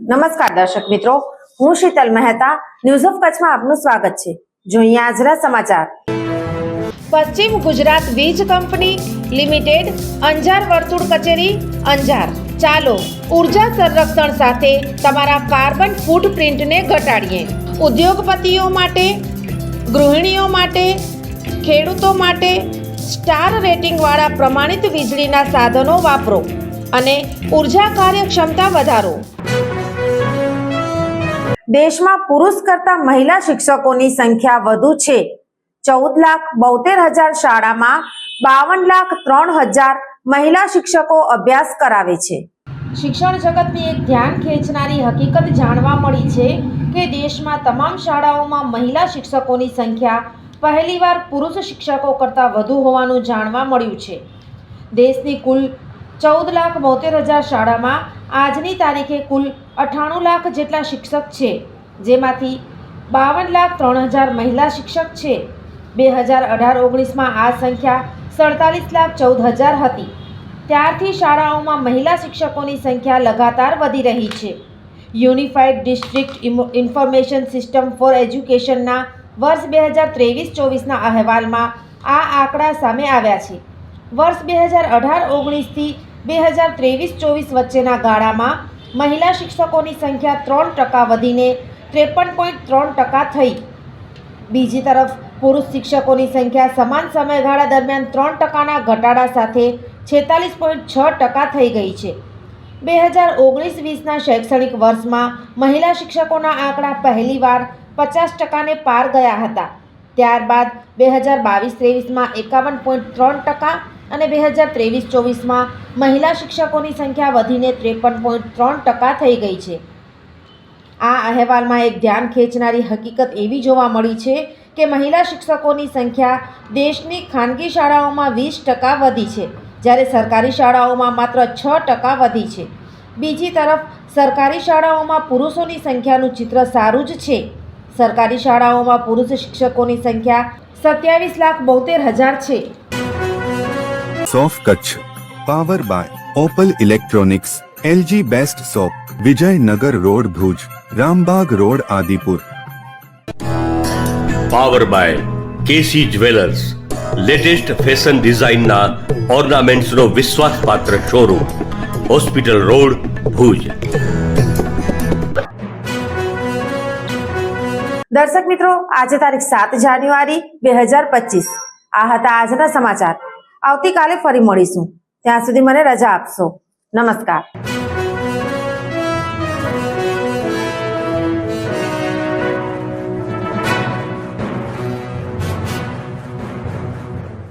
નમસ્કાર દર્શક મિત્રો, હું શીતલ મહેતા ન્યૂઝ ઓફ કચ્છમાં આપનું સ્વાગત છે। જોઈએ આજના સમાચાર। પશ્ચિમ ગુજરાત વીજ કંપની લિમિટેડ અંજાર વર્તુળ કચેરી અંજાર। ચાલો ઉર્જા સંરક્ષણ સાથે તમારા કાર્બન ફૂટપ્રિન્ટને ઘટાડીએ। ઉદ્યોગપતિઓ માટે, ગૃહિણીઓ માટે, ખેડૂતો માટે સ્ટાર રેટિંગવાળા પ્રમાણિત વીજળીના સાધનો વાપરો અને ઉર્જા કાર્યક્ષમતા વધારો। દેશમાં પુરુષ કરતા મહિલા શિક્ષકોની સંખ્યા વધુ છે। 14,72,000 શાળામાં 52,03,000 મહિલા શિક્ષકો અભ્યાસ કરાવે છે। શિક્ષણ જગતની એક ધ્યાન ખેંચનારી હકીકત જાણવા મળી છે કે દેશમાં તમામ શાળાઓમાં મહિલા શિક્ષકોની સંખ્યા પહેલીવાર પુરુષ શિક્ષકો કરતાં વધુ હોવાનું જાણવા મળ્યું છે। દેશની કુલ 14,72,000 શાળામાં આજની તારીખે કુલ 98 લાખ જેટલા શિક્ષક છે, જેમાંથી 52,03,000 મહિલા શિક્ષક છે। 2018-19માં આ સંખ્યા 47,14,000 હતી। ત્યારથી શાળાઓમાં મહિલા શિક્ષકોની સંખ્યા લગાતાર વધી રહી છે। Unified district information system for એજ્યુકેશનના વર્ષ 2023-24ના અહેવાલમાં આ આંકડા સામે આવ્યા છે। વર્ષ 2018-19થી 2023-24 વચ્ચેના ગાળામાં મહિલા શિક્ષકોની સંખ્યા 3% વધીને 53.3% થઈ। બીજી તરફ પુરુષ શિક્ષકોની સંખ્યા સમાન સમયગાળા દરમિયાન 3%ના ઘટાડા સાથે 46.6% થઈ ગઈ છે। 2019-20ના શૈક્ષણિક વર્ષમાં મહિલા શિક્ષકોના આંકડા પહેલીવાર 50%ને પાર ગયા હતા। ત્યારબાદ 2022-23માં 51.3% અને 2023-24માં મહિલા શિક્ષકોની સંખ્યા વધીને 53.3% થઈ ગઈ છે। આ અહેવાલમાં એક ધ્યાન ખેંચનારી હકીકત એવી જોવા મળી છે કે મહિલા શિક્ષકોની સંખ્યા દેશની ખાનગી શાળાઓમાં 20% વધી છે, જ્યારે સરકારી શાળાઓમાં માત્ર 6% વધી છે। બીજી તરફ સરકારી શાળાઓમાં પુરુષોની સંખ્યાનું ચિત્ર સારું જ છે। સરકારી શાળાઓમાં પુરુષ શિક્ષકોની સંખ્યા 27,72,000 છે। સોફ Kutch power by Opal electronics, LG best shop, Vijaynagar road Bhuj, Rambaug road Adipur. Power by KC jewellers, latest fashion ડિઝાઇનના ઓર્નામેન્ટ્સનો વિશ્વાસપાત્ર શોરૂમ, હોસ્પિટલ રોડ ભુજ। દર્શક મિત્રો, આજે તારીખ 7 જાન્યુઆરી 2025 આ હતા આજના સમાચાર। આવતીકાલે ફરી મળીશું, ત્યાં સુધી મને રજા આપશો। નમસ્કાર।